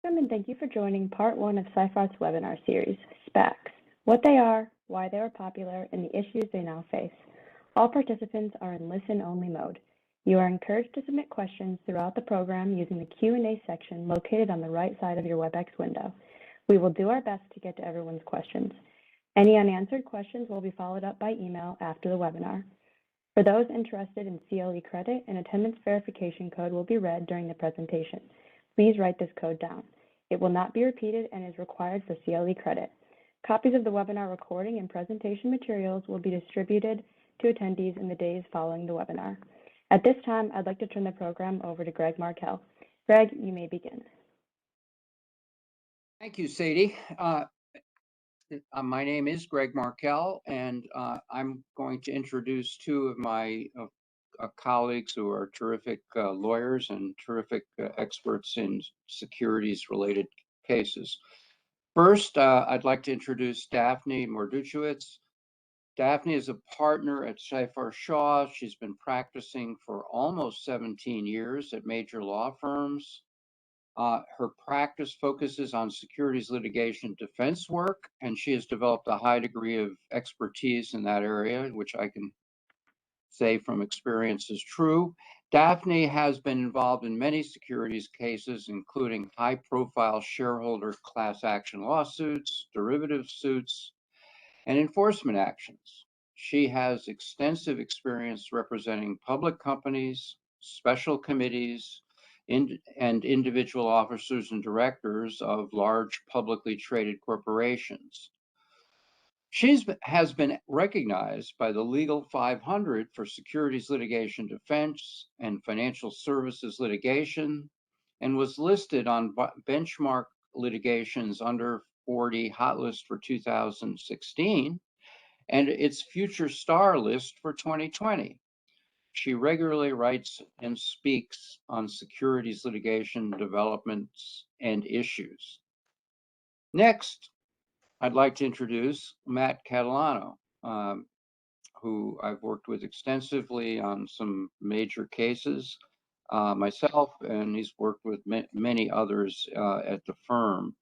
Welcome and thank you for joining part one of Seyfarth's webinar series, Spax, what they are, why they are popular, and the issues they now face. All participants are in listen-only mode. You are encouraged to submit questions throughout the program using the Q&A section located on the right side of your WebEx window. We will do our best to get to everyone's questions. Any unanswered questions will be followed up by email after the webinar. For those interested in CLE credit, an attendance verification code will be read during the presentation. Please write this code down. It will not be repeated and is required for CLE credit. Copies of the webinar recording and presentation materials will be distributed to attendees in the days following the webinar. At this time, I'd like to turn the program over to Greg Markell. Greg, you may begin. Thank you, Sadie. My name is Greg Markell, and I'm going to introduce two of my colleagues who are terrific lawyers and terrific experts in securities-related cases. First, I'd like to introduce Daphne Morduetz. Daphne is a partner at Seyfarth Shaw. She's been practicing for almost 17 years at major law firms. Her practice focuses on securities litigation defense work, and she has developed a high degree of expertise in that area, which I can say from experience is true. Daphne has been involved in many securities cases, including high-profile shareholder class action lawsuits, derivative suits, and enforcement actions. She has extensive experience representing public companies, special committees, and individual officers and directors of large publicly traded corporations. She has been recognized by the Legal 500 for securities litigation defense and financial services litigation, and was listed on benchmark litigation's under 40 hot list for 2016 and its future star list for 2020. She regularly writes and speaks on securities litigation developments and issues. Next, I'd like to introduce Matt Catalano, who I've worked with extensively on some major cases myself, and he's worked with many others at the firm.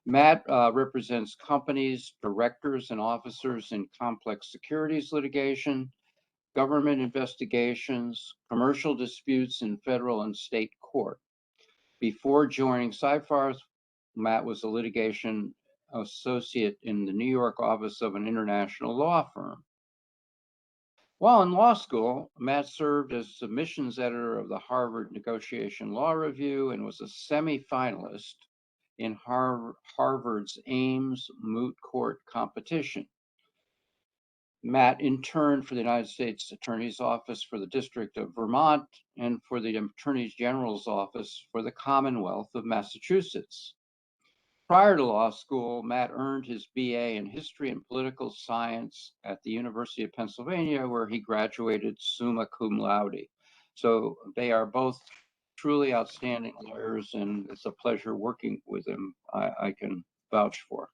Matt represents companies, directors, and officers in complex securities litigation, government investigations, commercial disputes in federal and state court. Before joining Seyfarth, Matt was a litigation associate in the New York office of an international law firm. While in law school, Matt served as submissions editor of the Harvard Negotiation Law Review and was a semi-finalist in Harvard's Ames Moot Court competition. Matt interned for the United States Attorney's Office for the District of Vermont and for the Attorney General's Office for the Commonwealth of Massachusetts. Prior to law school, Matt earned his BA in History and Political Science at the University of Pennsylvania, where he graduated summa cum laude. So they are both truly outstanding lawyers, and it's a pleasure working with them, I can vouch for.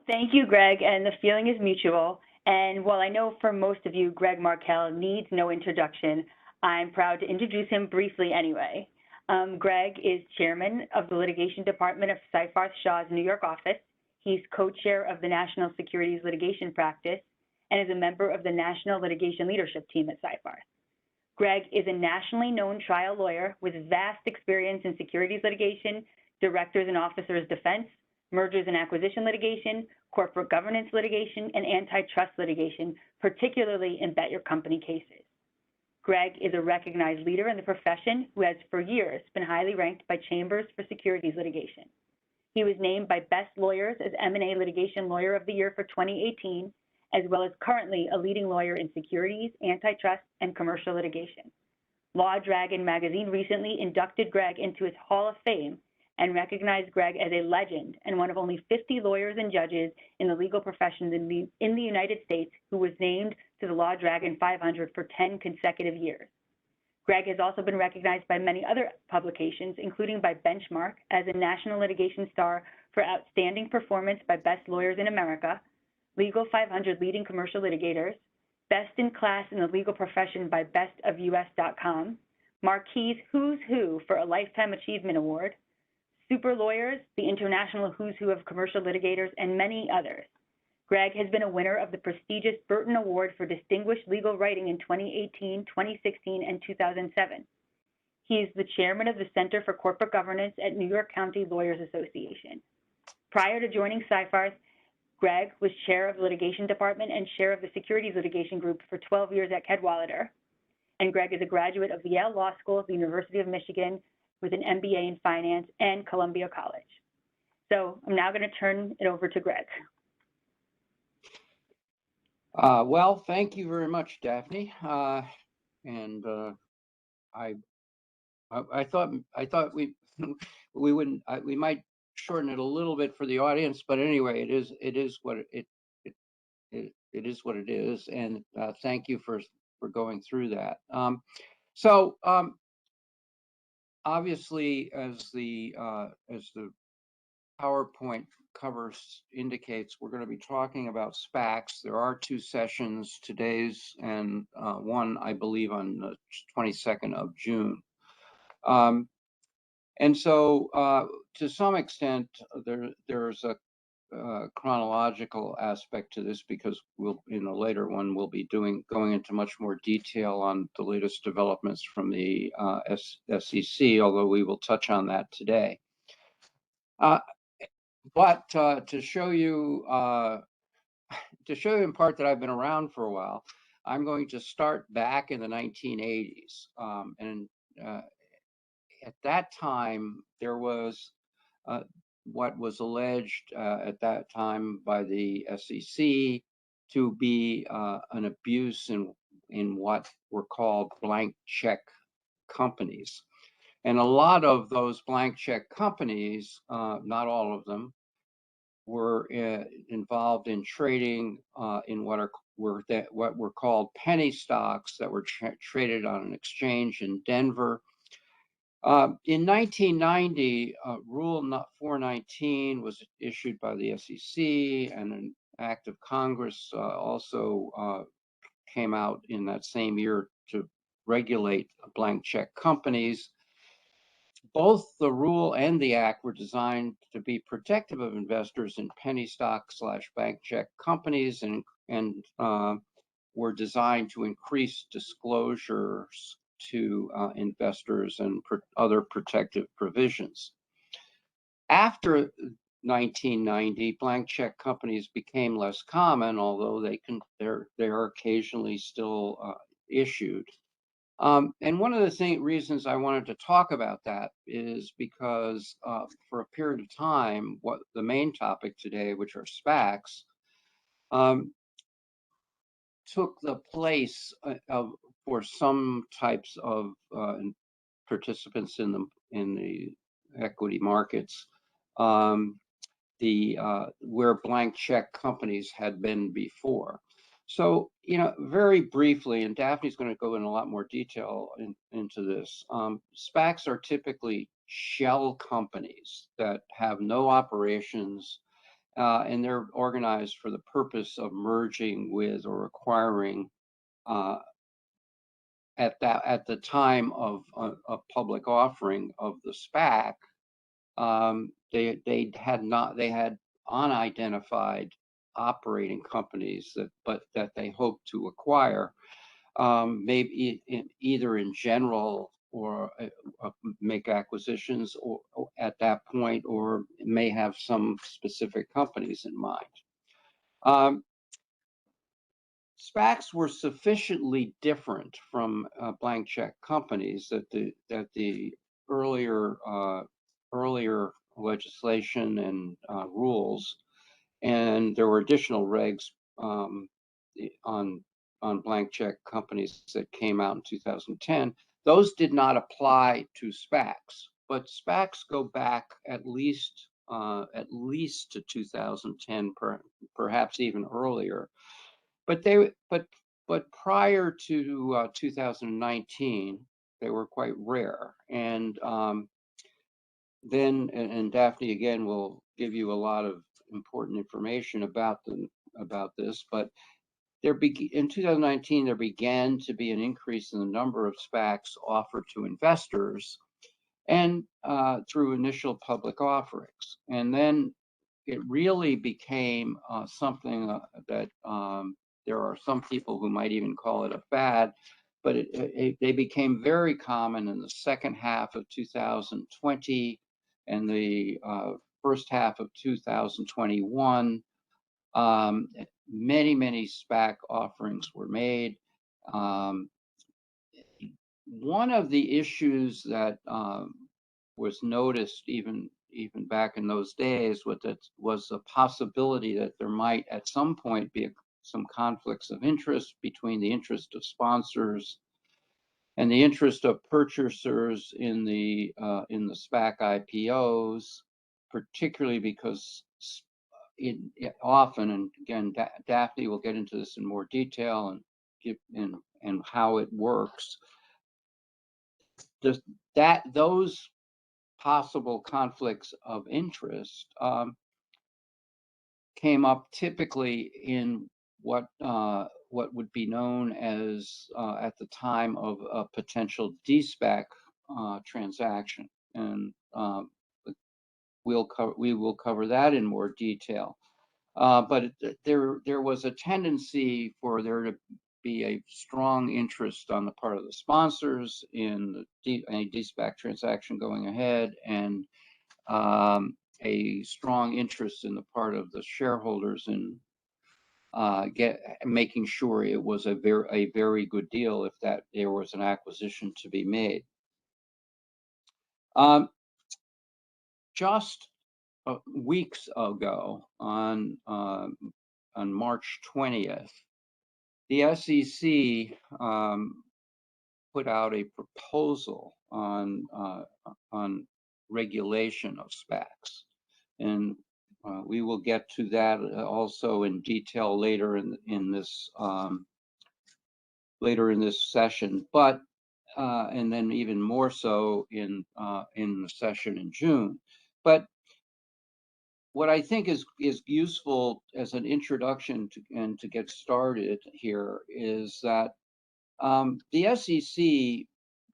Thank you, Greg, and the feeling is mutual. And while I know for most of you, Greg Markell needs no introduction, I'm proud to introduce him briefly anyway. Greg is chairman of the litigation department of Seyfarth Shaw's New York office. He's co-chair of the National Securities Litigation Practice and is a member of the National Litigation Leadership Team at Seyfarth. Greg is a nationally known trial lawyer with vast experience in securities litigation, directors and officers defense, mergers and acquisition litigation, corporate governance litigation, and antitrust litigation, particularly in bet your company cases. Greg is a recognized leader in the profession who has for years been highly ranked by Chambers for Securities Litigation. He was named by Best Lawyers as M&A Litigation Lawyer of the Year for 2018, as well as currently a leading lawyer in securities, antitrust, and commercial litigation. Law Dragon magazine recently inducted Greg into its Hall of Fame and recognized Greg as a legend and one of only 50 lawyers and judges in the legal profession in the United States who was named to the Law Dragon 500 for 10 consecutive years. Greg has also been recognized by many other publications, including by Benchmark as a National Litigation Star for Outstanding Performance by Best Lawyers in America, Legal 500 Leading Commercial Litigators, Best in Class in the Legal Profession by bestofus.com, Marquis Who's Who for a Lifetime Achievement Award, super lawyers, the international who's who of commercial litigators, and many others. Greg has been a winner of the prestigious Burton Award for Distinguished Legal Writing in 2018, 2016, and 2007. He is the chairman of the Center for Corporate Governance at New York County Lawyers Association. Prior to joining Seyfarth, Greg was chair of the Litigation Department and chair of the Securities Litigation Group for 12 years at Cadwalader. And Greg is a graduate of the Yale Law School, the University of Michigan, with an MBA in Finance, and Columbia College. So I'm now going to turn it over to Greg. Well, thank you very much, Daphne. And I thought we wouldn't we might shorten it a little bit for the audience, but anyway, it is what it is what it is. And thank you for going through that. Obviously, as the PowerPoint covers indicates, we're going to be talking about Spacs. There are two sessions, today's and one, I believe, on the 22nd of June. And so to some extent, there's a chronological aspect to this, because we'll, in a later one, we'll be going into much more detail on the latest developments from the SEC, although we will touch on that today. But to show you in part that I've been around for a while, I'm going to start back in the 1980s. At that time, there was what was alleged at that time by the SEC to be an abuse in what were called blank check companies. And a lot of those blank check companies, not all of them, were involved in trading in what were called penny stocks that were traded on an exchange in Denver. In 1990, Rule 419 was issued by the SEC, and an act of Congress also came out in that same year to regulate blank check companies. Both the rule and the act were designed to be protective of investors in penny stock / bank check companies, and were designed to increase disclosures to investors and other protective provisions. After 1990, blank check companies became less common, although they are occasionally still issued. And one of the reasons I wanted to talk about that is because for a period of time, what the main topic today, which are Spacs, took the place for some types of participants in the equity markets, where blank check companies had been before. So, very briefly, and Daphne's going to go in a lot more detail into this, Spacs are typically shell companies that have no operations, and they're organized for the purpose of merging with or acquiring at the time of a public offering of the Spac. They had unidentified operating companies that they hope to acquire, maybe either in general or make acquisitions or at that point, or may have some specific companies in mind. Spacs were sufficiently different from blank check companies that the earlier legislation and rules, and there were additional regs on blank check companies that came out in 2010. Those did not apply to Spacs, but Spacs go back at least to 2010, perhaps even earlier. But prior to 2019, they were quite rare, and then Daphne again will give you a lot of important information about this. But in 2019, there began to be an increase in the number of Spacs offered to investors, and through initial public offerings. And then it really became something that there are some people who might even call it a fad, but they became very common in the second half of 2020 and the first half of 2021. Many Spac offerings were made. One of the issues that was noticed even back in those days was the possibility that there might at some point be some conflicts of interest between the interest of sponsors and the interest of purchasers in the Spac IPOs, particularly because it often, and again, Daphne will get into this in more detail and give and how it works. Those possible conflicts of interest came up typically in what would be known as at the time of a potential de-SPAC transaction, and we will cover that in more detail. But there was a tendency for there to be a strong interest on the part of the sponsors in a de-SPAC transaction going ahead, and a strong interest in the part of the shareholders in making sure it was a very good deal if that there was an acquisition to be made. Just weeks ago, on March 20th, the SEC put out a proposal on regulation of Spacs, and we will get to that also in detail later in this session, but and then even more so in the session in June. But what I think is useful as an introduction and to get started here is that the SEC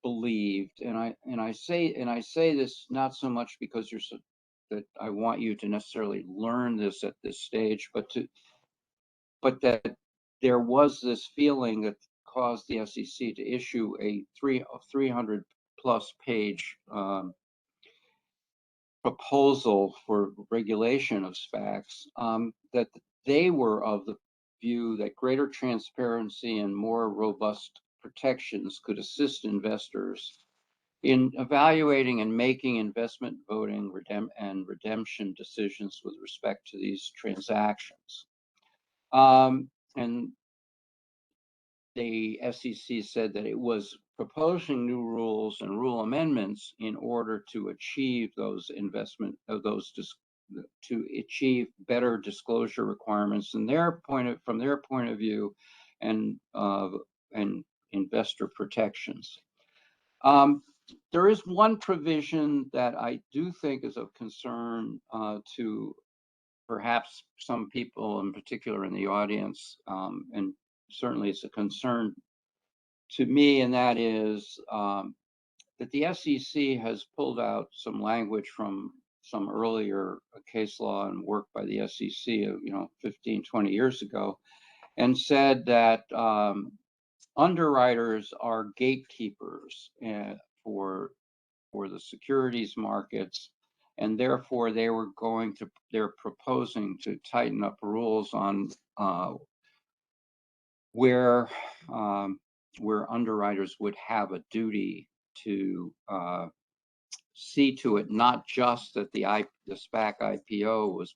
believed, and I say this not so much because that I want you to necessarily learn this at this stage, but that there was this feeling that caused the SEC to issue a 300 plus page proposal for regulation of Spacs, that they were of the view that greater transparency and more robust protections could assist investors in evaluating and making investment voting and redemption decisions with respect to these transactions. And the SEC said that it was proposing new rules and rule amendments in order to achieve those to achieve better disclosure requirements from their point of view, and investor protections. There is one provision that I do think is of concern to perhaps some people in particular in the audience, and certainly it's a concern to me, and that is that the SEC has pulled out some language from some earlier case law and work by the SEC, 15, 20 years ago, and said that underwriters are gatekeepers for the securities markets, and therefore they're proposing to tighten up rules on where underwriters would have a duty to see to it not just that the Spac IPO was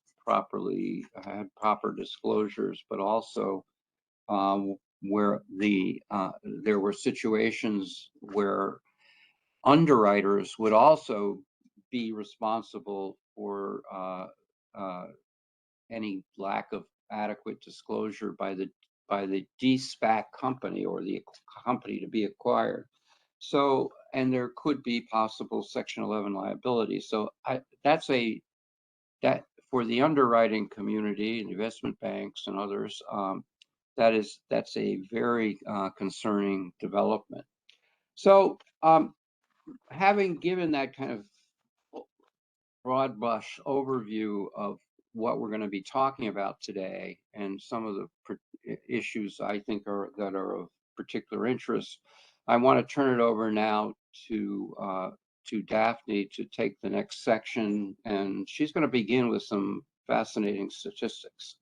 had proper disclosures, but also where there were situations where underwriters would also be responsible for any lack of adequate disclosure by the de-SPAC company or the company to be acquired. So, and there could be possible Section 11 liability. So that for the underwriting community, investment banks and others, that's a very concerning development. So having given that kind of broad brush overview of what we're going to be talking about today and some of the issues I think that are of particular interest, I want to turn it over now to Daphne to take the next section, and she's going to begin with some fascinating statistics.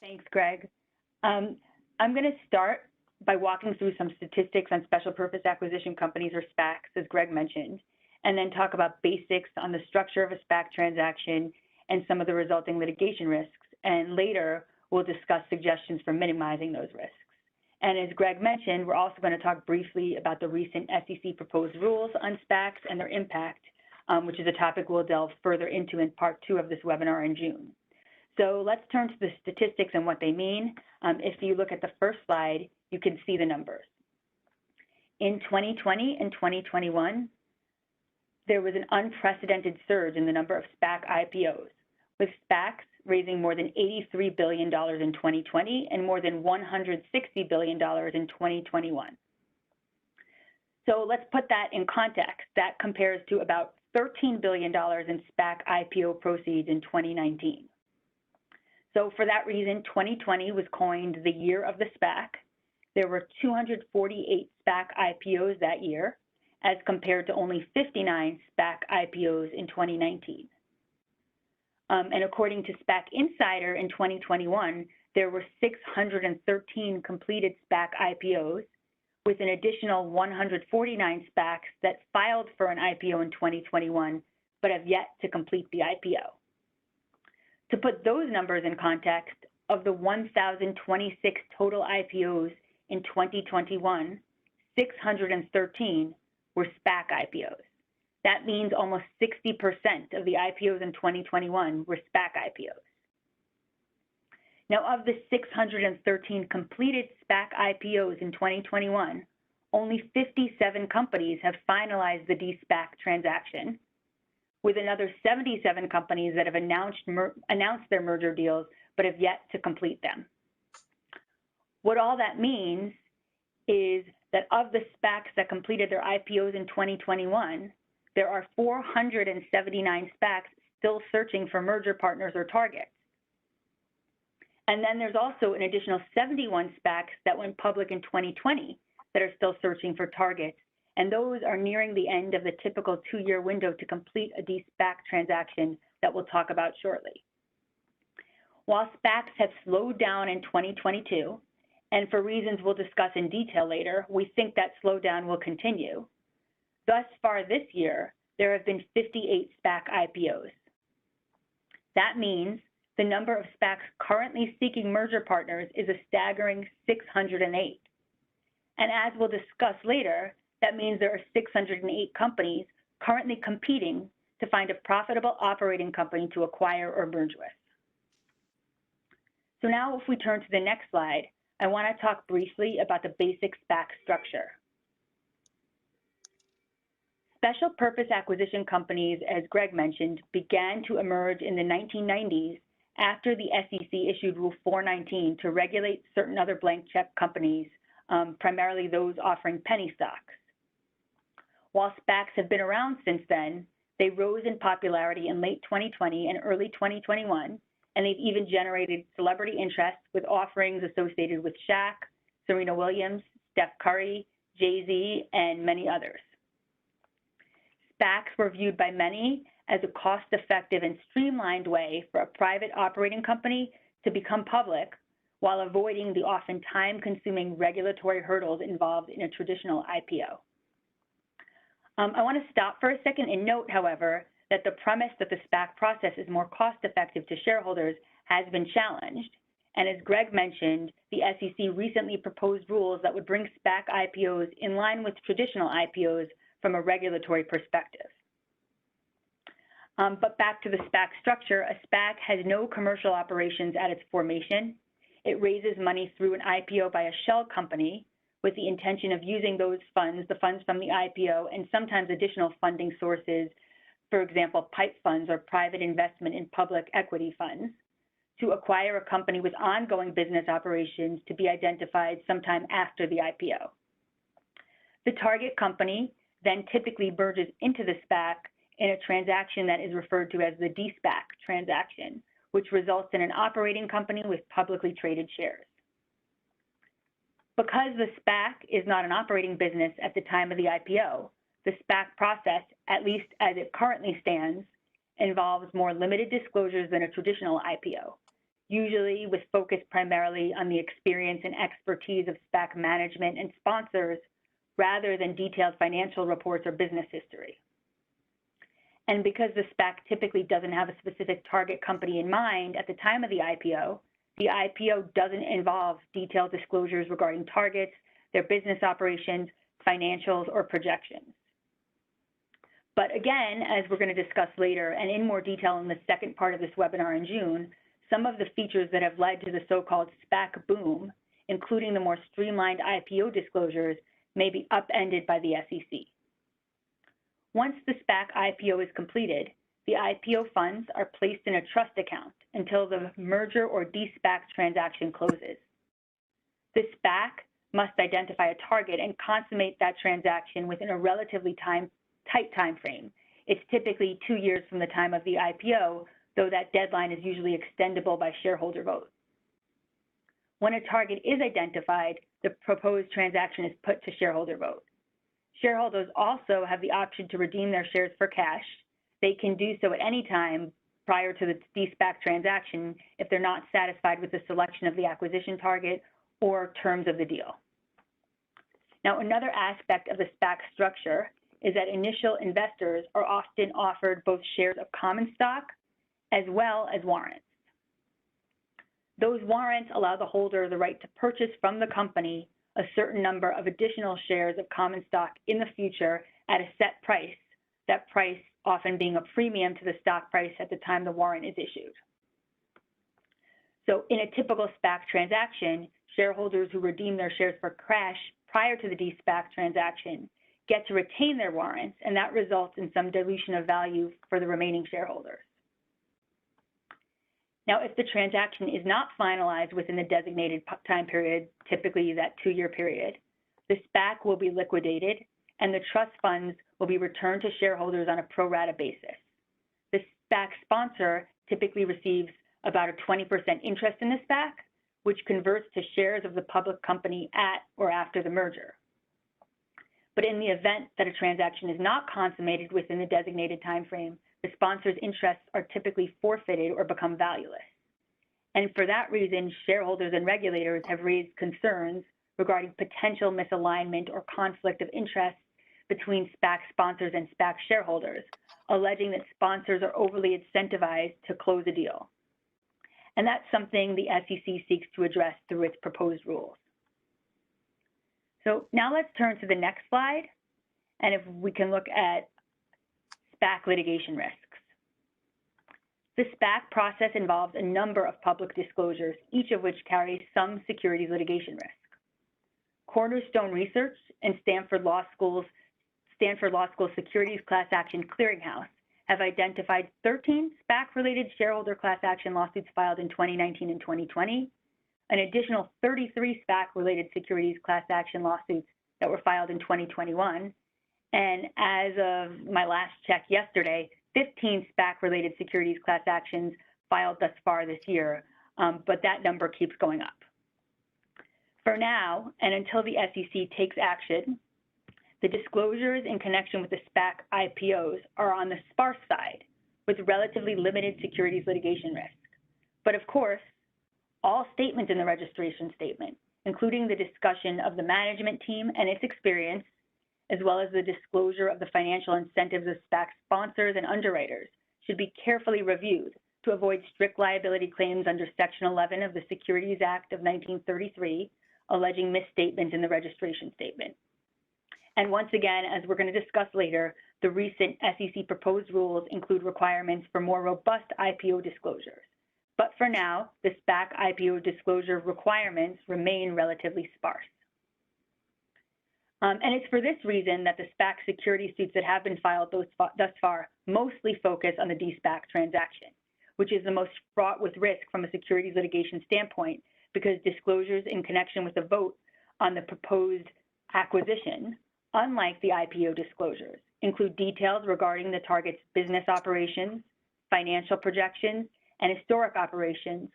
Thanks, Greg. I'm going to start by walking through some statistics on special purpose acquisition companies, or SPACs, as Greg mentioned, and then talk about basics on the structure of a SPAC transaction and some of the resulting litigation risks. And later, we'll discuss suggestions for minimizing those risks. And as Greg mentioned, we're also going to talk briefly about the recent SEC proposed rules on SPACs and their impact, which is a topic we'll delve further into in part 2 of this webinar in June. So let's turn to the statistics and what they mean. If you look at the first slide, you can see the numbers. In 2020 and 2021, there was an unprecedented surge in the number of SPAC IPOs, with SPACs raising more than $83 billion in 2020 and more than $160 billion in 2021. So let's put that in context. That compares to about $13 billion in SPAC IPO proceeds in 2019. So for that reason, 2020 was coined the year of the SPAC. There were 248 SPAC IPOs that year, as compared to only 59 SPAC IPOs in 2019. And according to SPAC Insider in 2021, there were 613 completed SPAC IPOs, with an additional 149 SPACs that filed for an IPO in 2021, but have yet to complete the IPO. To put those numbers in context, of the 1,026 total IPOs in 2021, 613 were SPAC IPOs. That means almost 60% of the IPOs in 2021 were SPAC IPOs. Now, of the 613 completed SPAC IPOs in 2021, only 57 companies have finalized the de-SPAC transaction, with another 77 companies that have announced their merger deals but have yet to complete them. What all that means is that of the SPACs that completed their IPOs in 2021, there are 479 SPACs still searching for merger partners or targets. And then there's also an additional 71 SPACs that went public in 2020 that are still searching for targets. And those are nearing the end of the typical 2-year window to complete a de-SPAC transaction that we'll talk about shortly. While SPACs have slowed down in 2022, and for reasons we'll discuss in detail later, we think that slowdown will continue. Thus far this year, there have been 58 SPAC IPOs. That means the number of SPACs currently seeking merger partners is a staggering 608. And as we'll discuss later, that means there are 608 companies currently competing to find a profitable operating company to acquire or merge with. So now if we turn to the next slide, I want to talk briefly about the basic SPAC structure. Special purpose acquisition companies, as Greg mentioned, began to emerge in the 1990s after the SEC issued Rule 419 to regulate certain other blank check companies, primarily those offering penny stocks. While SPACs have been around since then, they rose in popularity in late 2020 and early 2021, and they've even generated celebrity interest with offerings associated with Shaq, Serena Williams, Steph Curry, Jay-Z, and many others. SPACs were viewed by many as a cost-effective and streamlined way for a private operating company to become public while avoiding the often time-consuming regulatory hurdles involved in a traditional IPO. I want to stop for a second and note, however, that the premise that the SPAC process is more cost-effective to shareholders has been challenged. And as Greg mentioned, the SEC recently proposed rules that would bring SPAC IPOs in line with traditional IPOs from a regulatory perspective. But back to the SPAC structure, a SPAC has no commercial operations at its formation. It raises money through an IPO by a shell company with the intention of using those funds, the funds from the IPO, and sometimes additional funding sources, for example, PIPE funds or private investment in public equity funds, to acquire a company with ongoing business operations to be identified sometime after the IPO. The target company then typically merges into the SPAC in a transaction that is referred to as the de-SPAC transaction, which results in an operating company with publicly traded shares. Because the SPAC is not an operating business at the time of the IPO, the SPAC process, at least as it currently stands, involves more limited disclosures than a traditional IPO, usually with focus primarily on the experience and expertise of SPAC management and sponsors rather than detailed financial reports or business history. And because the SPAC typically doesn't have a specific target company in mind at the time of the IPO doesn't involve detailed disclosures regarding targets, their business operations, financials, or projections. But again, as we're going to discuss later and in more detail in the second part of this webinar in June, some of the features that have led to the so-called SPAC boom, including the more streamlined IPO disclosures, may be upended by the SEC. Once the SPAC IPO is completed, the IPO funds are placed in a trust account until the merger or de-SPAC transaction closes. The SPAC must identify a target and consummate that transaction within a relatively tight time frame. It's typically 2 years from the time of the IPO, though that deadline is usually extendable by shareholder vote. When a target is identified, the proposed transaction is put to shareholder vote. Shareholders also have the option to redeem their shares for cash. They can do so at any time prior to the de-SPAC transaction if they're not satisfied with the selection of the acquisition target or terms of the deal. Now, another aspect of the SPAC structure is that initial investors are often offered both shares of common stock as well as warrants. Those warrants allow the holder the right to purchase from the company a certain number of additional shares of common stock in the future at a set price, that price often being a premium to the stock price at the time the warrant is issued. So in a typical SPAC transaction, shareholders who redeem their shares for cash prior to the de-SPAC transaction get to retain their warrants, and that results in some dilution of value for the remaining shareholders. Now, if the transaction is not finalized within the designated time period, typically that 2-year period, the SPAC will be liquidated and the trust funds will be returned to shareholders on a pro rata basis. The SPAC sponsor typically receives about a 20% interest in the SPAC, which converts to shares of the public company at or after the merger. But in the event that a transaction is not consummated within the designated timeframe, the sponsor's interests are typically forfeited or become valueless. And for that reason, shareholders and regulators have raised concerns regarding potential misalignment or conflict of interest between SPAC sponsors and SPAC shareholders, alleging that sponsors are overly incentivized to close a deal. And that's something the SEC seeks to address through its proposed rules. So now let's turn to the next slide, and if we can look at SPAC litigation risks. The SPAC process involves a number of public disclosures, each of which carries some securities litigation risk. Cornerstone Research and Stanford Law School Securities Class Action Clearinghouse have identified 13 SPAC-related shareholder class action lawsuits filed in 2019 and 2020, an additional 33 SPAC-related securities class action lawsuits that were filed in 2021, and as of my last check yesterday, 15 SPAC-related securities class actions filed thus far this year, but that number keeps going up. For now, and until the SEC takes action, the disclosures in connection with the SPAC IPOs are on the sparse side, with relatively limited securities litigation risk. But of course, all statements in the registration statement, including the discussion of the management team and its experience, as well as the disclosure of the financial incentives of SPAC sponsors and underwriters, should be carefully reviewed to avoid strict liability claims under Section 11 of the Securities Act of 1933, alleging misstatements in the registration statement. And once again, as we're going to discuss later, the recent SEC proposed rules include requirements for more robust IPO disclosures. But for now, the SPAC IPO disclosure requirements remain relatively sparse. And it's for this reason that the SPAC security suits that have been filed thus far mostly focus on the de-SPAC transaction, which is the most fraught with risk from a securities litigation standpoint, because disclosures in connection with the vote on the proposed acquisition unlike the IPO disclosures, include details regarding the target's business operations, financial projections, and historic operations,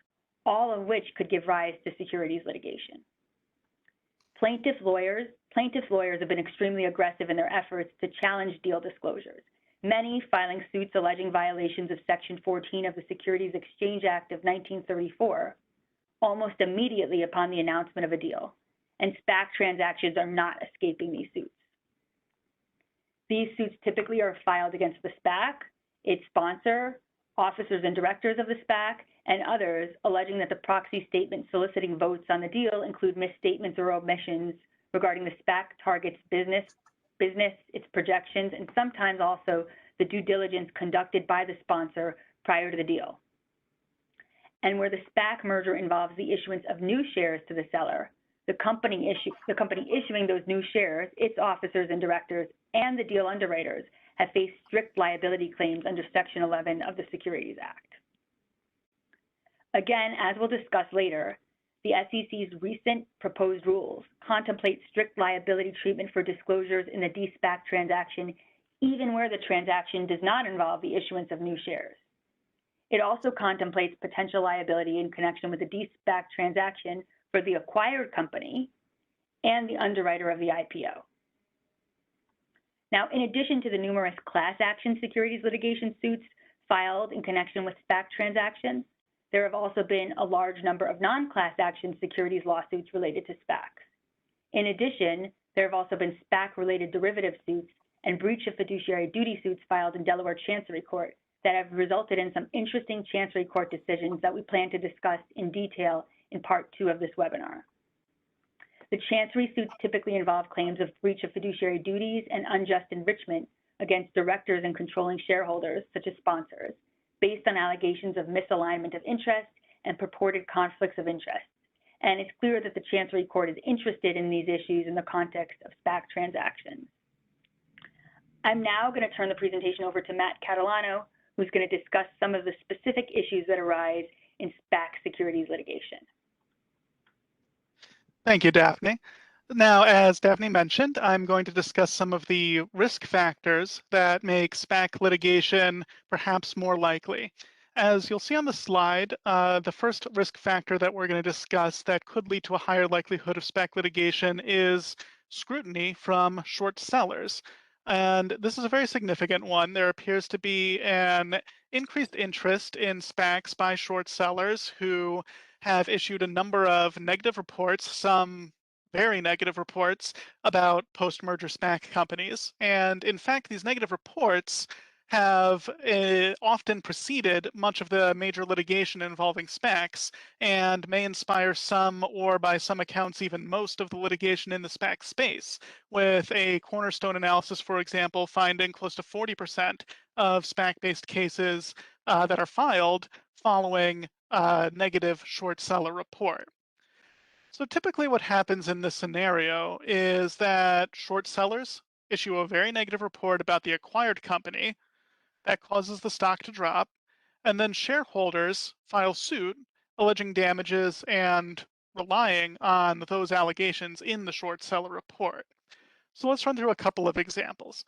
all of which could give rise to securities litigation. Plaintiff lawyers have been extremely aggressive in their efforts to challenge deal disclosures, many filing suits alleging violations of Section 14 of the Securities Exchange Act of 1934 almost immediately upon the announcement of a deal, and SPAC transactions are not escaping these suits. These suits typically are filed against the SPAC, its sponsor, officers and directors of the SPAC, and others, alleging that the proxy statement soliciting votes on the deal include misstatements or omissions regarding the SPAC target's business, its projections, and sometimes also the due diligence conducted by the sponsor prior to the deal. And where the SPAC merger involves the issuance of new shares to the seller, the company issuing those new shares, its officers and directors, and the deal underwriters have faced strict liability claims under Section 11 of the Securities Act. Again, as we'll discuss later, the SEC's recent proposed rules contemplate strict liability treatment for disclosures in the de-SPAC transaction, even where the transaction does not involve the issuance of new shares. It also contemplates potential liability in connection with the de-SPAC transaction for the acquired company and the underwriter of the IPO. Now, in addition to the numerous class action securities litigation suits filed in connection with SPAC transactions, there have also been a large number of non-class action securities lawsuits related to SPACs. In addition, there have also been SPAC-related derivative suits and breach of fiduciary duty suits filed in Delaware Chancery Court that have resulted in some interesting Chancery Court decisions that we plan to discuss in detail in Part 2 of this webinar. The Chancery suits typically involve claims of breach of fiduciary duties and unjust enrichment against directors and controlling shareholders, such as sponsors, based on allegations of misalignment of interest and purported conflicts of interest. And it's clear that the Chancery Court is interested in these issues in the context of SPAC transactions. I'm now going to turn the presentation over to Matt Catalano, who's going to discuss some of the specific issues that arise in SPAC securities litigation. Thank you, Daphne. Now, as Daphne mentioned, I'm going to discuss some of the risk factors that make SPAC litigation perhaps more likely. As you'll see on the slide, the first risk factor that we're going to discuss that could lead to a higher likelihood of SPAC litigation is scrutiny from short sellers. And this is a very significant one. There appears to be an increased interest in SPACs by short sellers who have issued a number of negative reports, some very negative reports about post-merger SPAC companies. And in fact, these negative reports have often preceded much of the major litigation involving SPACs and may inspire some, or by some accounts, even most of the litigation in the SPAC space, with a cornerstone analysis, for example, finding close to 40% of SPAC-based cases that are filed following a negative short seller report. So typically what happens in this scenario is that short sellers issue a very negative report about the acquired company that causes the stock to drop, and then shareholders file suit alleging damages and relying on those allegations in the short seller report. So let's run through a couple of examples.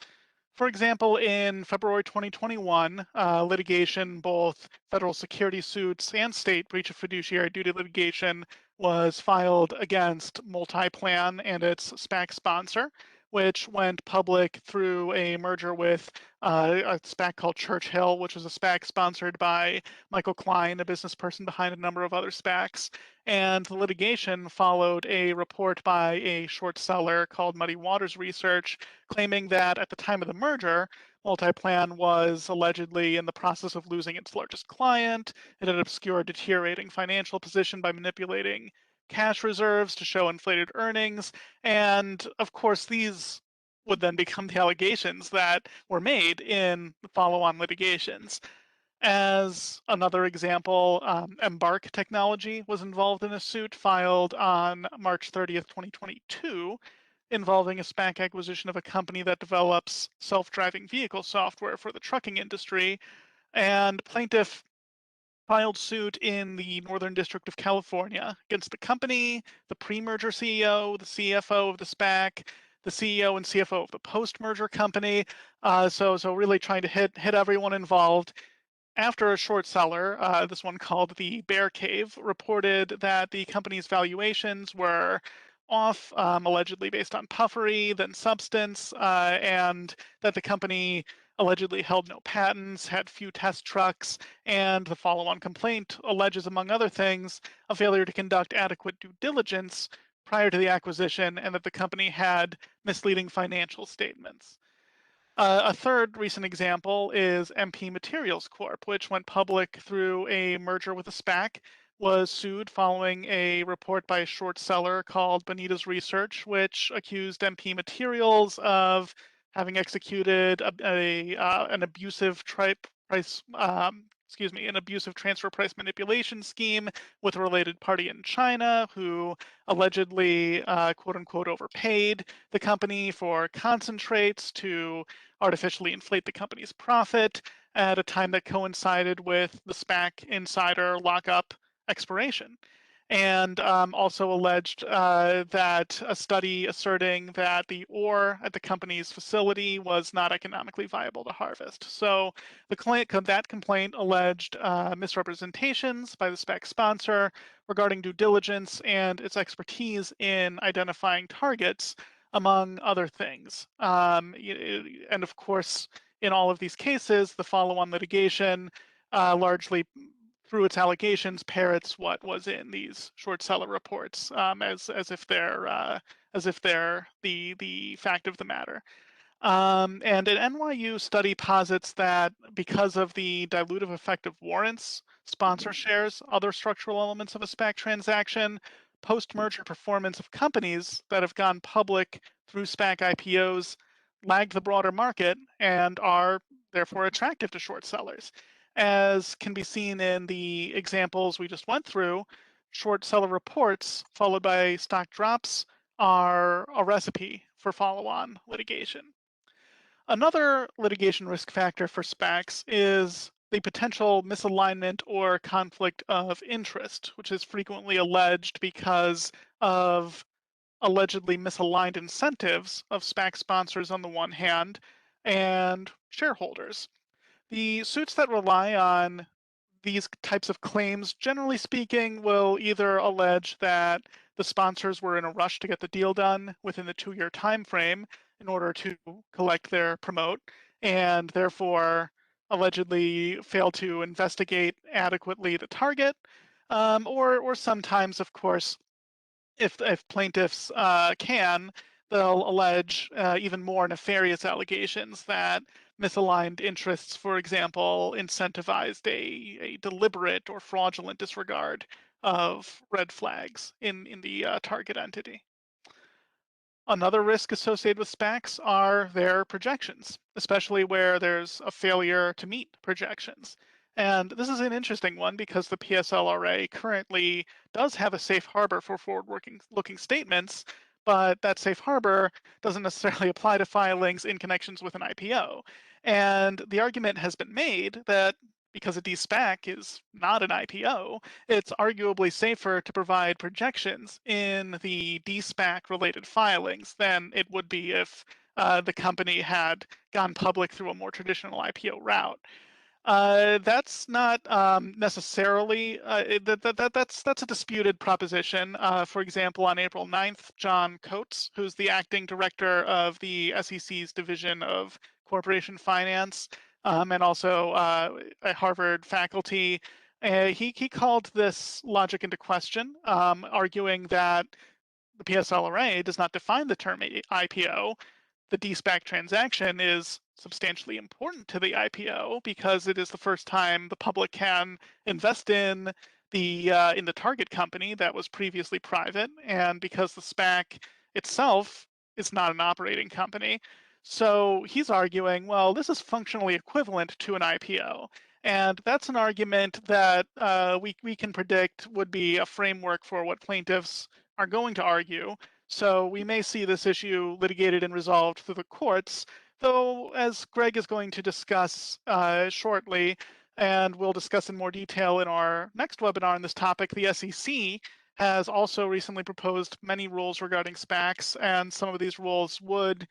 For example, in February 2021, litigation, both federal security suits and state breach of fiduciary duty litigation, was filed against Multiplan and its SPAC sponsor, which went public through a merger with a SPAC called Churchill, which was a SPAC sponsored by Michael Klein, a business person behind a number of other SPACs. And the litigation followed a report by a short seller called Muddy Waters Research, claiming that at the time of the merger, Multiplan was allegedly in the process of losing its largest client. It had obscured deteriorating financial position by manipulating cash reserves to show inflated earnings. And of course, these would then become the allegations that were made in the follow-on litigations. As another example, Embark Technology was involved in a suit filed on March 30th, 2022, involving a SPAC acquisition of a company that develops self-driving vehicle software for the trucking industry. And plaintiff filed suit in the Northern District of California against the company, the pre-merger CEO, the CFO of the SPAC, the CEO and CFO of the post-merger company. So really trying to hit everyone involved. After a short seller, this one called the Bear Cave, reported that the company's valuations were off, allegedly based on puffery, then substance, and that the company allegedly held no patents, had few test trucks, and the follow-on complaint alleges, among other things, a failure to conduct adequate due diligence prior to the acquisition, and that the company had misleading financial statements. A third recent example is MP Materials Corp, which went public through a merger with a Spac, was sued following a report by a short seller called Bonita's Research, which accused MP Materials of having executed an abusive an abusive transfer price manipulation scheme with a related party in China who allegedly, quote unquote, overpaid the company for concentrates to artificially inflate the company's profit at a time that coincided with the Spac insider lockup expiration. And also alleged that a study asserting that the ore at the company's facility was not economically viable to harvest. So that complaint alleged misrepresentations by the Spac sponsor regarding due diligence and its expertise in identifying targets, among other things. And of course, in all of these cases, the follow-on litigation largely, through its allegations, parrots what was in these short seller reports, as if they're the fact of the matter. And an NYU study posits that because of the dilutive effect of warrants, sponsor shares, other structural elements of a Spac transaction, post-merger performance of companies that have gone public through Spac IPOs lagged the broader market and are therefore attractive to short sellers. As can be seen in the examples we just went through, short seller reports followed by stock drops are a recipe for follow-on litigation. Another litigation risk factor for Spacs is the potential misalignment or conflict of interest, which is frequently alleged because of allegedly misaligned incentives of Spac sponsors on the one hand and shareholders. The suits that rely on these types of claims, generally speaking, will either allege that the sponsors were in a rush to get the deal done within the 2-year time frame in order to collect their promote, and therefore allegedly fail to investigate adequately the target, or sometimes, of course, if plaintiffs can, they'll allege even more nefarious allegations that misaligned interests, for example, incentivized a deliberate or fraudulent disregard of red flags in the target entity. Another risk associated with Spacs are their projections, especially where there's a failure to meet projections. And this is an interesting one because the PSLRA currently does have a safe harbor for forward-looking statements, but that safe harbor doesn't necessarily apply to filings in connections with an IPO. And the argument has been made that because a de-SPAC is not an IPO, it's arguably safer to provide projections in the de-SPAC related filings than it would be if the company had gone public through a more traditional IPO route. That's not necessarily, that's a disputed proposition. For example, on April 9th, John Coates, who's the acting director of the SEC's Division of Corporation Finance, and also a Harvard faculty, he called this logic into question, arguing that the PSLRA does not define the term IPO. The de-SPAC transaction is substantially important to the IPO because it is the first time the public can invest in the target company that was previously private, and because the SPAC itself is not an operating company. So he's arguing, well, this is functionally equivalent to an IPO. And that's an argument that we can predict would be a framework for what plaintiffs are going to argue. So we may see this issue litigated and resolved through the courts, though, as Greg is going to discuss shortly, and we'll discuss in more detail in our next webinar on this topic, the SEC has also recently proposed many rules regarding SPACs, and some of these rules would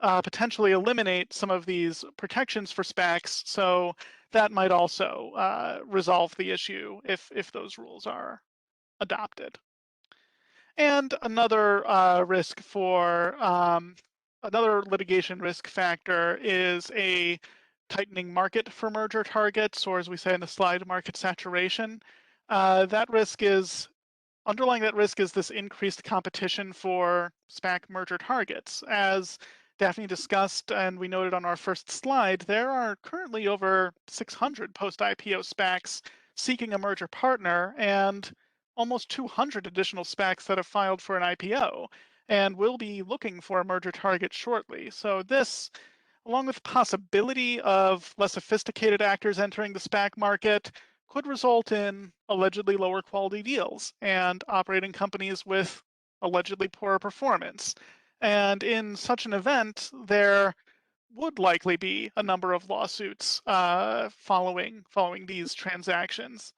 potentially eliminate some of these protections for SPACs. So that might also resolve the issue if those rules are adopted. And another risk for another litigation risk factor is a tightening market for merger targets, or as we say in the slide, market saturation. That risk is underlying that risk is this increased competition for SPAC merger targets. As Daphne discussed and we noted on our first slide, there are currently over 600 post-IPO SPACs seeking a merger partner and almost 200 additional SPACs that have filed for an IPO and will be looking for a merger target shortly. So this, along with the possibility of less sophisticated actors entering the SPAC market, could result in allegedly lower quality deals and operating companies with allegedly poorer performance. And in such an event, there would likely be a number of lawsuits following these transactions.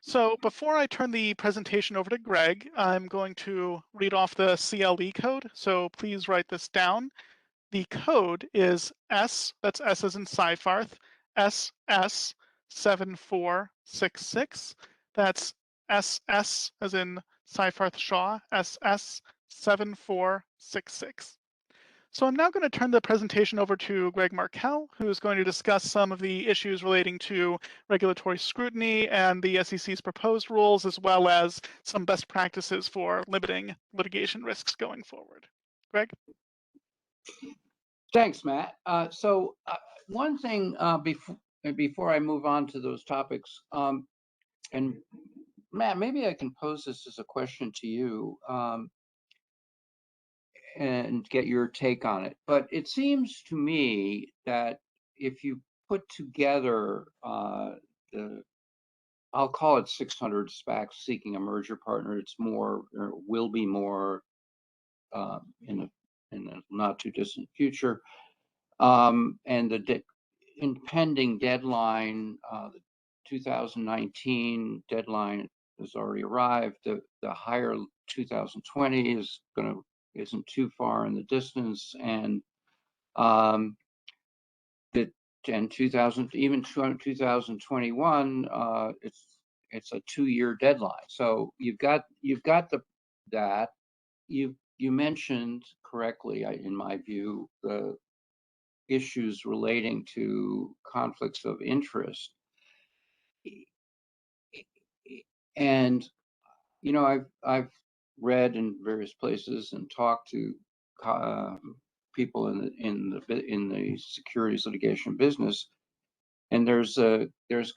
So before I turn the presentation over to Greg, I'm going to read off the CLE code. So please write this down. The code is that's S as in Seyfarth, SS7466. That's SS as in Seyfarth Shaw, SS7466. So I'm now going to turn the presentation over to Greg Markell, who is going to discuss some of the issues relating to regulatory scrutiny and the SEC's proposed rules, as well as some best practices for limiting litigation risks going forward. Greg? Thanks, Matt. So one thing before I move on to those topics, and Matt, maybe I can pose this as a question to you and get your take on it. But it seems to me that if you put together I'll call it 600 SPACs seeking a merger partner, it's more, or will be more in the not too distant future. And the impending deadline, the 2019 deadline has already arrived. The higher 2020 isn't too far in the distance, and even 2021, it's a 2-year deadline. So you've got that. You mentioned correctly, in my view, the issues relating to conflicts of interest. And I've read in various places and talked to people in the securities litigation business, and there's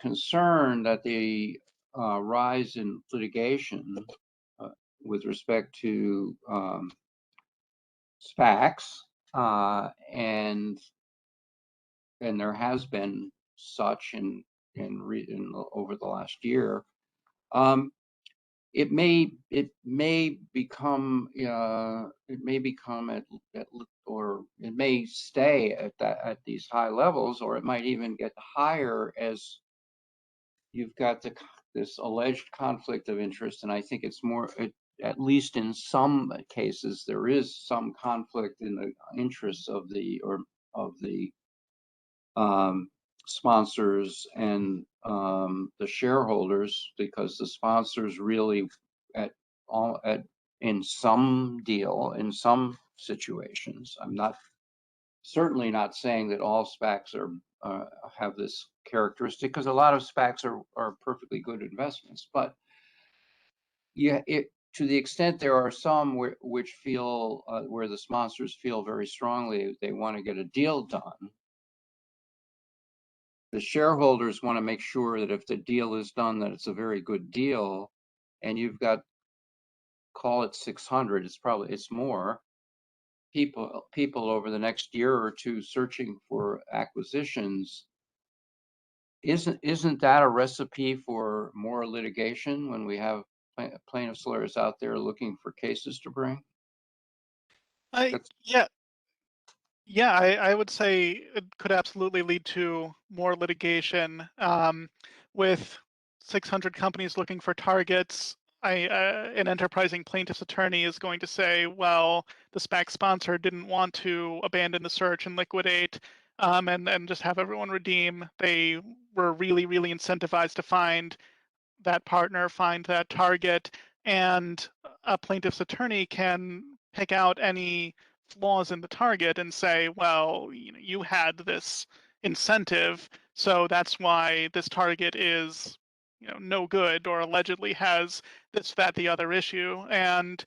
concern that the rise in litigation with respect to SPACs, and there has been such in over the last year. It may become or it may stay at these high levels, or it might even get higher as you've got this alleged conflict of interest. And I think it's more, at least in some cases, there is some conflict in the interests of the sponsors and the shareholders, because the sponsors really in some situations, I'm certainly not saying that all SPACs have this characteristic, because a lot of SPACs are perfectly good investments, but to the extent there are some which feel where the sponsors feel very strongly they want to get a deal done, the shareholders want to make sure that if the deal is done, that it's a very good deal. And you've got, call it 600, it's more people over the next year or two searching for acquisitions. Isn't that a recipe for more litigation when we have plaintiffs' lawyers out there looking for cases to bring? I would say it could absolutely lead to more litigation. With 600 companies looking for targets, an enterprising plaintiff's attorney is going to say, well, the SPAC sponsor didn't want to abandon the search and liquidate and just have everyone redeem. They were really, really incentivized to find that partner, find that target, and a plaintiff's attorney can pick out any flaws in the target and say, well, you had this incentive, so that's why this target is no good, or allegedly has this, that, the other issue. And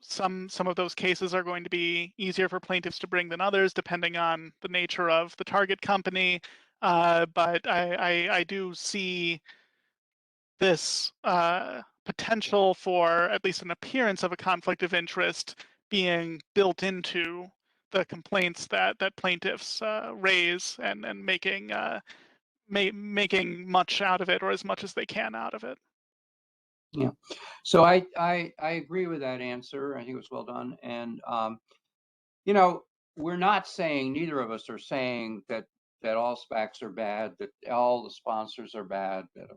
some of those cases are going to be easier for plaintiffs to bring than others, depending on the nature of the target company. But I do see this potential for at least an appearance of a conflict of interest being built into the complaints that plaintiffs raise, and making much out of it, or as much as they can out of it. Yeah, so I agree with that answer. I think it was well done. And we're not saying, neither of us are saying that all SPACs are bad, that all the sponsors are bad, that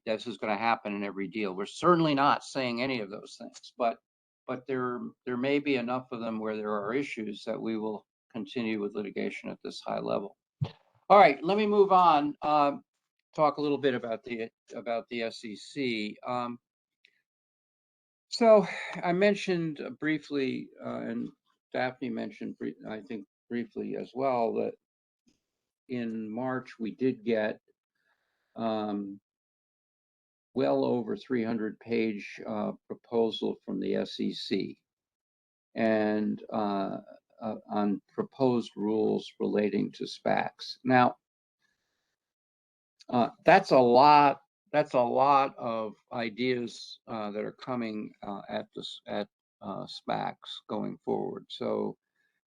this is going to happen in every deal. We're certainly not saying any of those things, but there may be enough of them where there are issues that we will continue with litigation at this high level. All right, let me move on. Talk a little bit about the SEC. So I mentioned briefly, and Daphne mentioned, I think briefly as well, that in March we did get well over 300-page proposal from the SEC, and on proposed rules relating to SPACs. Now, that's a lot. That's a lot of ideas that are coming at SPACs going forward. So,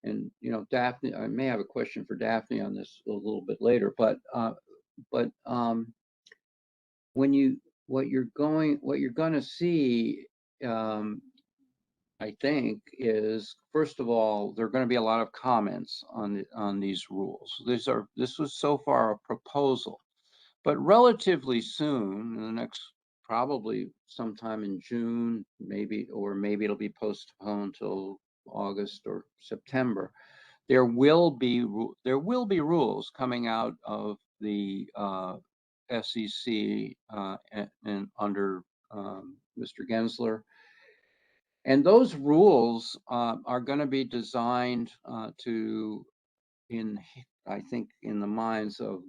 and Daphne, I may have a question for Daphne on this a little bit later, but what you're going to see, I think, is, first of all, there are going to be a lot of comments on these rules. This was so far a proposal, but relatively soon, in the next, probably sometime in June, maybe it'll be postponed till August or September, there will be rules coming out of the SEC and under Mr. Gensler. And those rules are going to be designed I think, in the minds of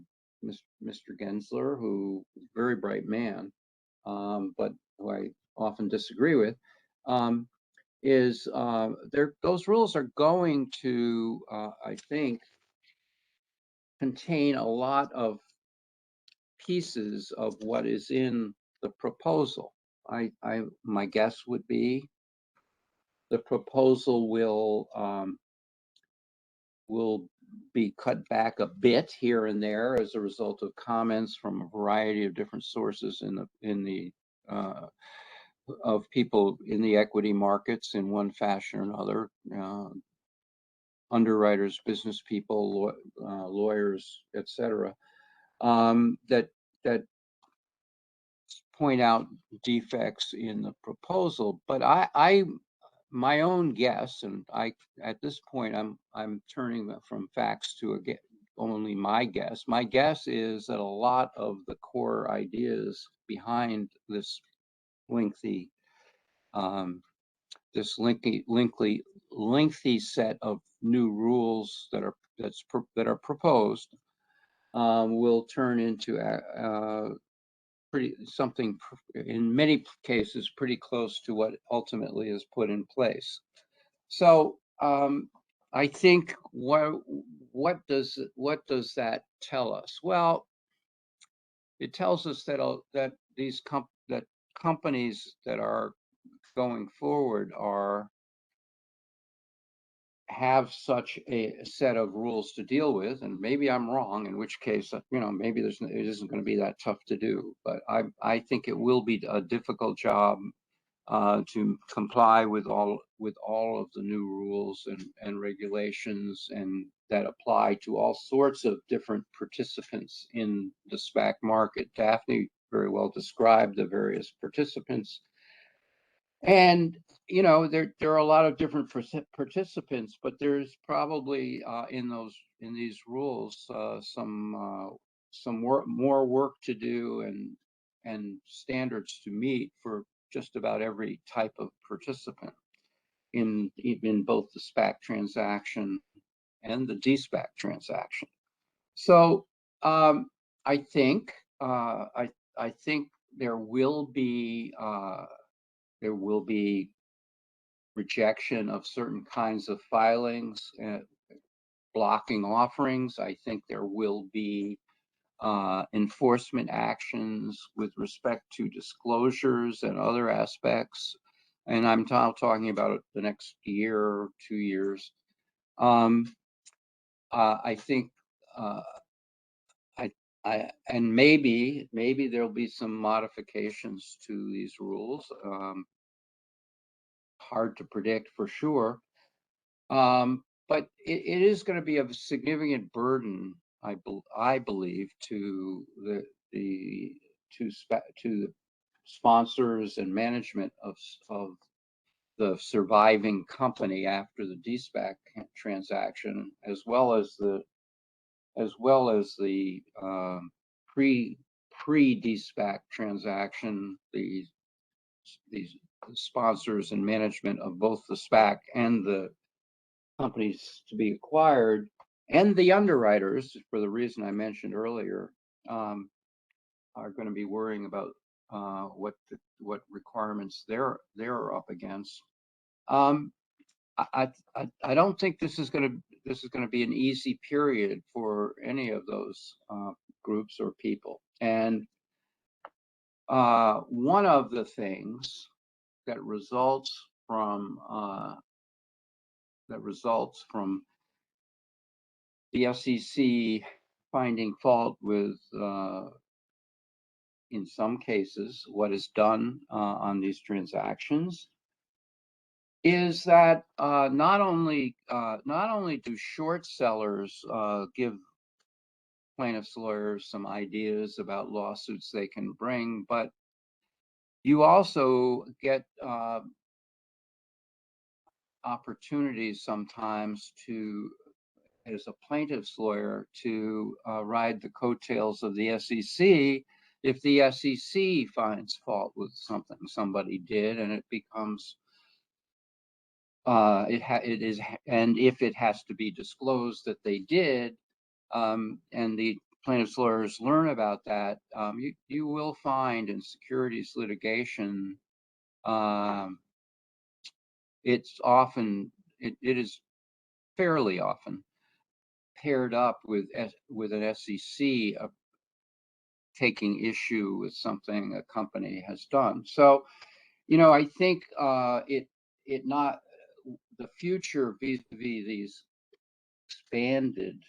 Mr. Gensler, who is a very bright man, but who I often disagree with, those rules are going to, I think, contain a lot of pieces of what is in the proposal. My guess would be the proposal will be cut back a bit here and there as a result of comments from a variety of different sources of people in the equity markets in one fashion or another, underwriters, business people, lawyers, etc., that point out defects in the proposal. But my own guess, and at this point I'm turning from facts to only my guess. My guess is that a lot of the core ideas behind this lengthy set of new rules that are proposed will turn into something in many cases pretty close to what ultimately is put in place. So I think what does that tell us? Well, it tells us that companies that are going forward have such a set of rules to deal with, and maybe I'm wrong, in which case, maybe it isn't going to be that tough to do. But I think it will be a difficult job to comply with all of the new rules and regulations, and that apply to all sorts of different participants in the SPAC market. Daphne very well described the various participants. And, you know, there are a lot of different participants, but there's probably in these rules some more work to do and standards to meet for just about every type of participant in both the SPAC transaction and the de-SPAC transaction. So I think there will be rejection of certain kinds of filings, blocking offerings. I think there will be enforcement actions with respect to disclosures and other aspects. And I'm talking about the next year or 2 years. I think and maybe there'll be some modifications to these rules. Hard to predict for sure. But it is going to be of a significant burden, I believe, to the sponsors and management of the surviving company after the de-SPAC transaction, as well as the pre-de-SPAC transaction, these sponsors and management of both the SPAC and the companies to be acquired, and the underwriters, for the reason I mentioned earlier, are going to be worrying about what requirements they're up against. I don't think this is going to be an easy period for any of those groups or people. And one of the things that results from the SEC finding fault with, in some cases, what is done on these transactions, is that not only do short sellers give plaintiffs' lawyers some ideas about lawsuits they can bring, but you also get opportunities sometimes to, as a plaintiff's lawyer, to ride the coattails of the SEC if the SEC finds fault with something somebody did, and it becomes it is, and if it has to be disclosed that they did, and the plaintiff's lawyers learn about that, you will find in securities litigation, it's often, it is fairly often paired up with an SEC taking issue with something a company has done. So, you know, I think the future vis-a-vis these expanded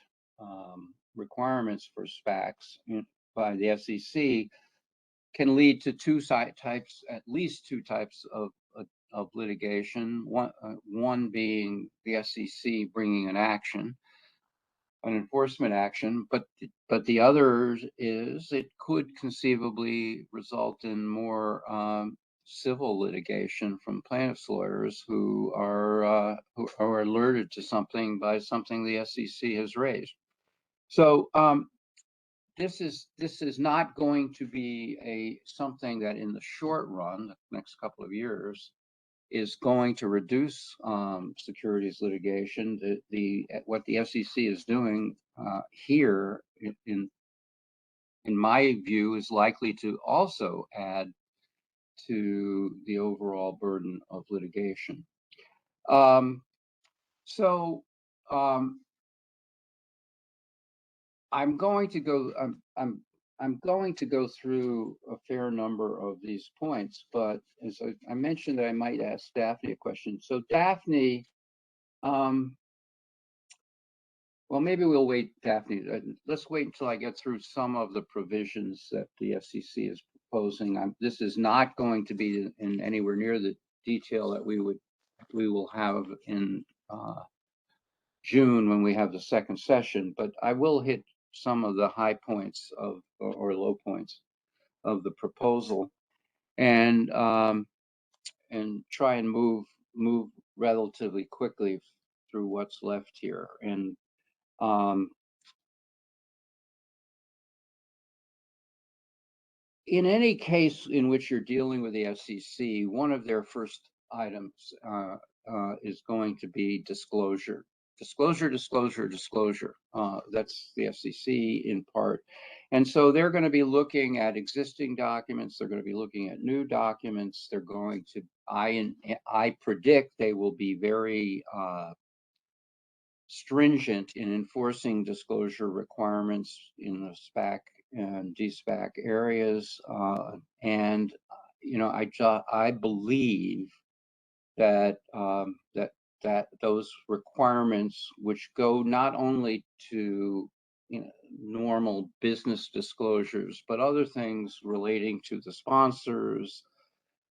requirements for SPACs by the SEC can lead to at least two types of litigation. One being the SEC bringing an enforcement action, but the other is it could conceivably result in more civil litigation from plaintiffs' lawyers who are alerted to something by something the SEC has raised. So this is not going to be something that in the short run, the next couple of years, is going to reduce securities litigation. What the SEC is doing here, in my view, is likely to also add to the overall burden of litigation. I'm going to go through a fair number of these points, but as I mentioned that I might ask Daphne a question. So Daphne, well, maybe we'll wait, Daphne. Let's wait until I get through some of the provisions that the SEC is proposing. This is not going to be in anywhere near the detail that we will have in June when we have the second session, but I will hit some of the high points or low points. the proposal, and try and move relatively quickly through what's left here. And in any case in which you're dealing with the SEC, one of their first items is going to be disclosure. Disclosure. That's the SEC in part. And so they're going to be looking at existing documents. They're going to be looking at new documents. They're going to, I predict they will be very stringent in enforcing disclosure requirements in the Spac and de-Spac areas. And, you know, I believe that that those requirements, which go not only to, you know, normal business disclosures, but other things relating to the sponsors,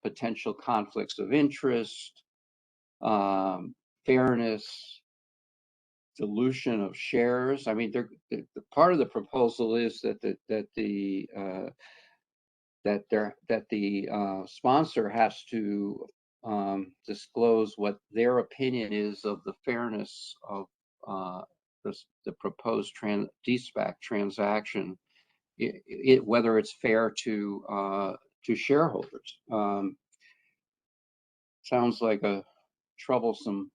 potential conflicts of interest, fairness, dilution of shares. I mean, the part of the proposal is that the sponsor has to disclose what their opinion is of the fairness of the proposed de-Spac transaction, whether it's fair to shareholders. Sounds like a troublesome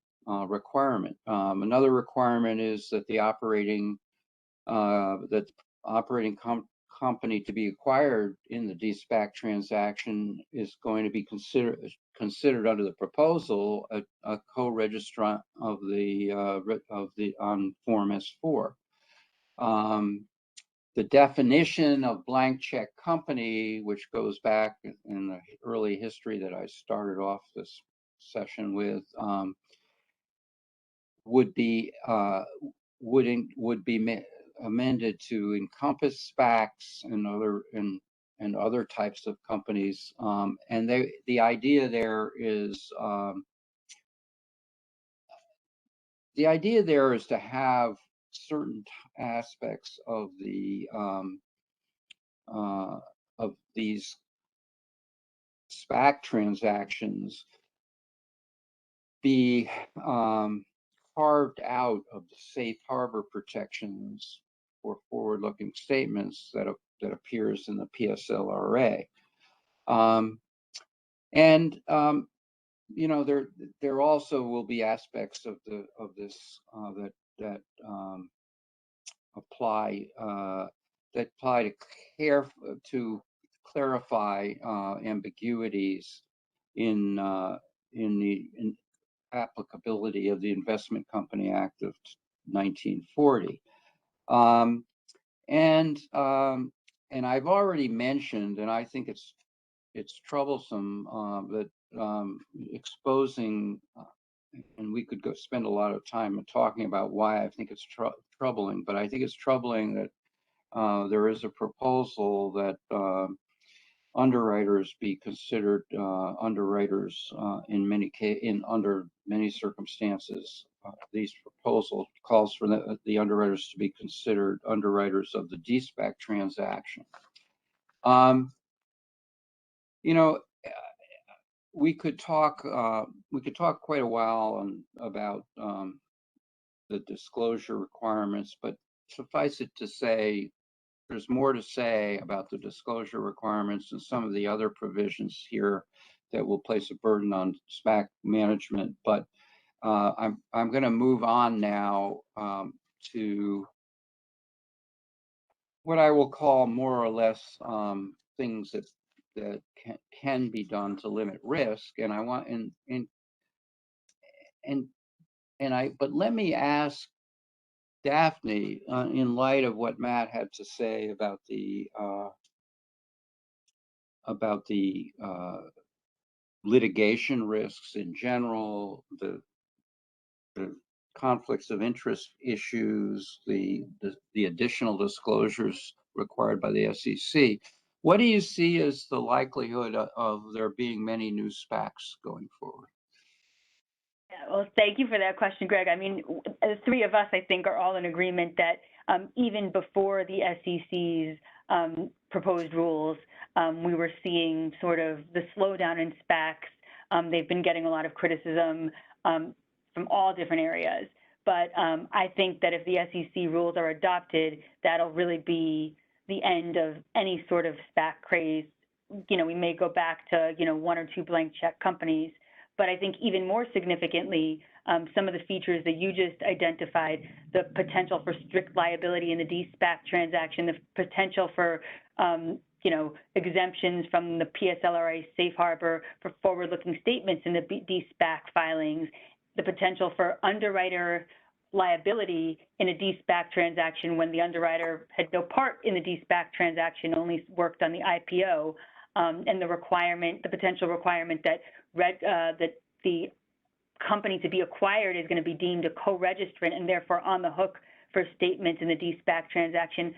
requirement. Another requirement is that the operating company to be acquired in the de-Spac transaction is going to be considered under the proposal a co-registrant of the on Form S4. The definition of blank check company, which goes back in the early history that I started off this session with, would be amended to encompass Spacs and other types of companies. And the idea there is to have certain aspects of these Spac transactions be carved out of the safe harbor protections for forward-looking statements that appears in the PSLRA. You know, there also will be aspects of this that apply to clarify ambiguities in the applicability of the Investment Company Act of 1940. And I've already mentioned, and I think it's troublesome that exposing, and we could spend a lot of time talking about why I think it's troubling, but I think it's troubling that there is a proposal that underwriters be considered underwriters under many circumstances. These proposal calls for the underwriters to be considered underwriters of the de-Spac transaction. You know, we could talk quite a while about the disclosure requirements, but suffice it to say, there's more to say about the disclosure requirements and some of the other provisions here that will place a burden on Spac management. But I'm going to move on now to what I will call more or less things that can be done to limit risk. And I want but let me ask Daphne, in light of what Matt had to say about the litigation risks in general, the conflicts of interest issues, the additional disclosures required by the SEC. What do you see as the likelihood of there being many new Spacs going forward? Yeah, well, thank you for that question, Greg. I mean, the three of us, I think, are all in agreement that even before the SEC's proposed rules, we were seeing sort of the slowdown in Spacs. They've been getting a lot of criticism from all different areas. But I think that if the SEC rules are adopted, that'll really be the end of any sort of SPAC craze. You know, we may go back to, you know, 1 or 2 blank check companies, but I think even more significantly, some of the features that you just identified, the potential for strict liability in the de-SPAC transaction, the potential for, you know, exemptions from the PSLRA safe harbor for forward-looking statements in the de-SPAC filings, the potential for underwriter liability in a de-SPAC transaction when the underwriter had no part in the de-SPAC transaction, only worked on the IPO, and the requirement, the potential requirement that that the company to be acquired is going to be deemed a co-registrant and therefore on the hook for statements in the de-SPAC transaction.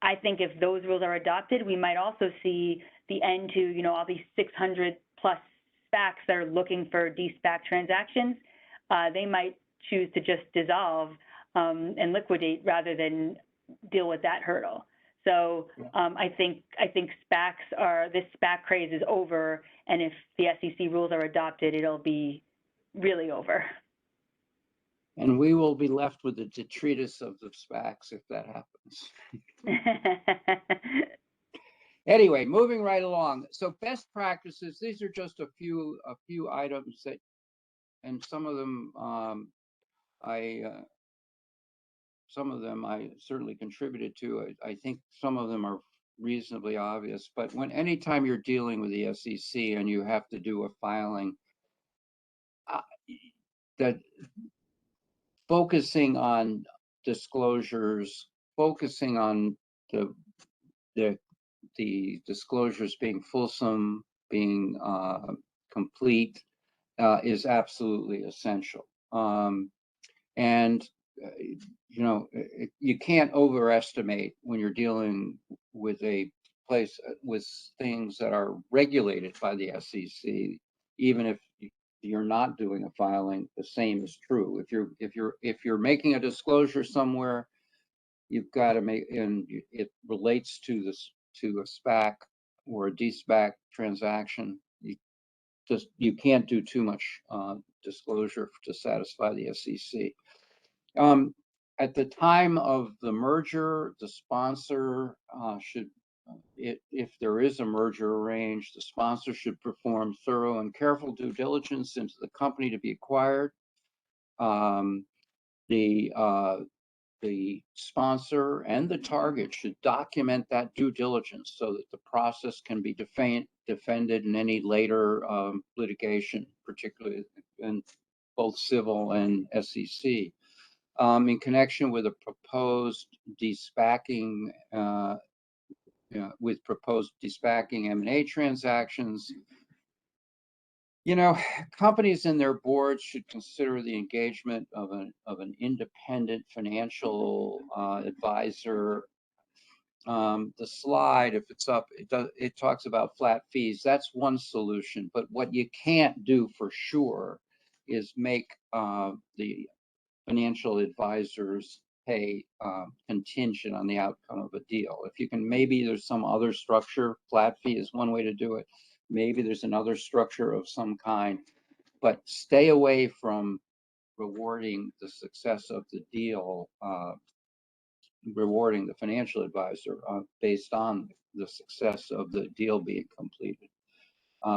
I think if those rules are adopted, we might also see the end to, you know, all these 600 plus SPACs that are looking for de-SPAC transactions. They might choose to just dissolve and liquidate rather than deal with that hurdle. So I think SPACs are, this SPAC craze is over, and if the SEC rules are adopted, it'll be really over. And we will be left with the detritus of the SPACs if that happens. Anyway, moving right along. So best practices, these are just a few items that, and some of them some of them I certainly contributed to. I think some of them are reasonably obvious, but anytime you're dealing with the SEC and you have to do a filing, that focusing on disclosures, focusing on the disclosures being fulsome, being complete, is absolutely essential. And you know, you can't overestimate when you're dealing with a place with things that are regulated by the SEC, even if you're not doing a filing, the same is true. If you're making a disclosure somewhere, you've got to make, and it relates to this, to a SPAC or a de-SPAC transaction, you can't do too much disclosure to satisfy the SEC. At the time of the merger, the sponsor should, if there is a merger arranged, the sponsor should perform thorough and careful due diligence into the company to be acquired. The sponsor and the target should document that due diligence so that the process can be defended in any later litigation, particularly in both civil and SEC. In connection with a proposed de-SPACing, with proposed de-SPACing M&A transactions, you know, companies and their boards should consider the engagement of an independent financial advisor. The slide, if it's up, it talks about flat fees. That's one solution, but what you can't do for sure is make the financial advisors pay contingent on the outcome of a deal. If you can, maybe there's some other structure. Flat fee is one way to do it. Maybe there's another structure of some kind, but stay away from rewarding the success of the deal, rewarding the financial advisor based on the success of the deal being completed.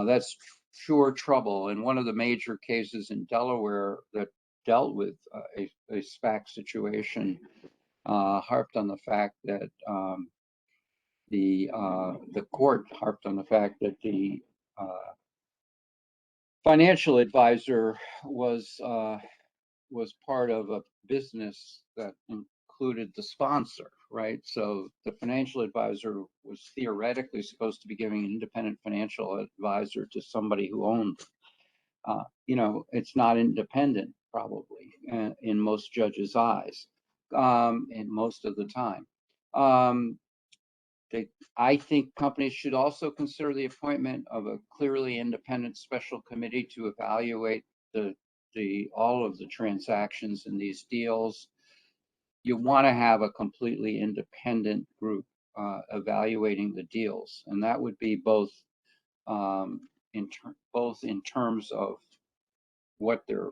That's sure trouble. And one of the major cases in Delaware that dealt with a SPAC situation harped on the fact that the court harped on the fact that the financial advisor was part of a business that included the sponsor, right? So the financial advisor was theoretically supposed to be giving an independent financial advisor to somebody who owned. You know, it's not independent, probably, in most judges' eyes, and most of the time. I think companies should also consider the appointment of a clearly independent special committee to evaluate all of the transactions in these deals. You want to have a completely independent group evaluating the deals, and that would be both in terms of what the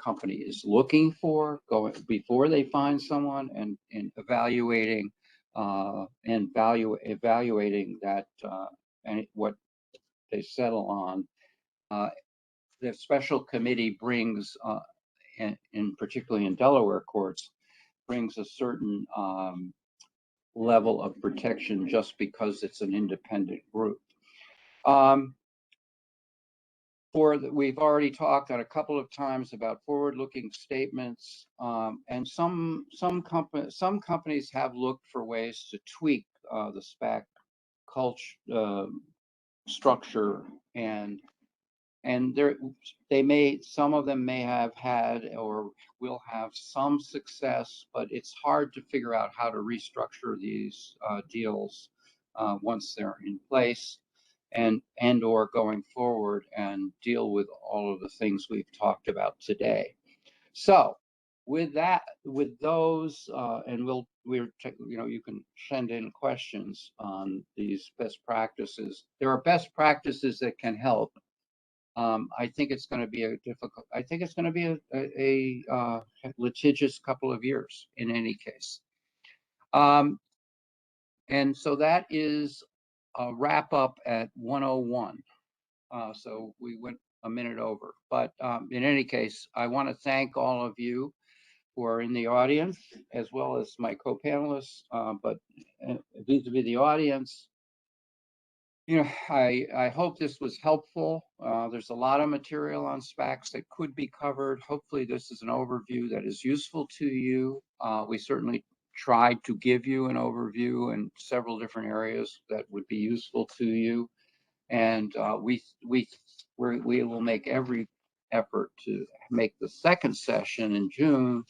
company is looking for going before they find someone, and evaluating evaluating that and what they settle on. The special committee brings, particularly in Delaware courts, brings a certain level of protection just because it's an independent group. We've already talked on a couple of times about forward-looking statements, and some companies have looked for ways to tweak the SPAC culture structure, and some of them may have had or will have some success, but it's hard to figure out how to restructure these deals once they're in place, and or going forward and deal with all of the things we've talked about today. So with those, and you can send in questions on these best practices. There are best practices that can help. I think it's going to be a litigious couple of years in any case. And so that is a wrap up at 1:01. So we went a minute over, but in any case, I want to thank all of you who are in the audience, as well as my co-panelists, but vis-a-vis the audience, I hope this was helpful. There's a lot of material on SPACs that could be covered. Hopefully this is an overview that is useful to you. We certainly tried to give you an overview in several different areas that would be useful to you. And we will make every effort to make the second session in June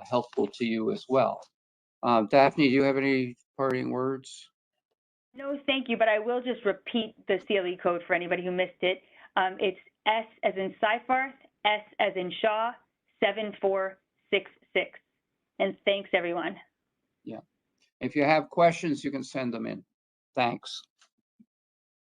helpful to you as well. Daphne, do you have any parting words? No, thank you, but I will just repeat the CLE code for anybody who missed it. It's S as in Seyfarth, S as in Shaw, 7466. And thanks, everyone. Yeah. If you have questions, you can send them in. Thanks.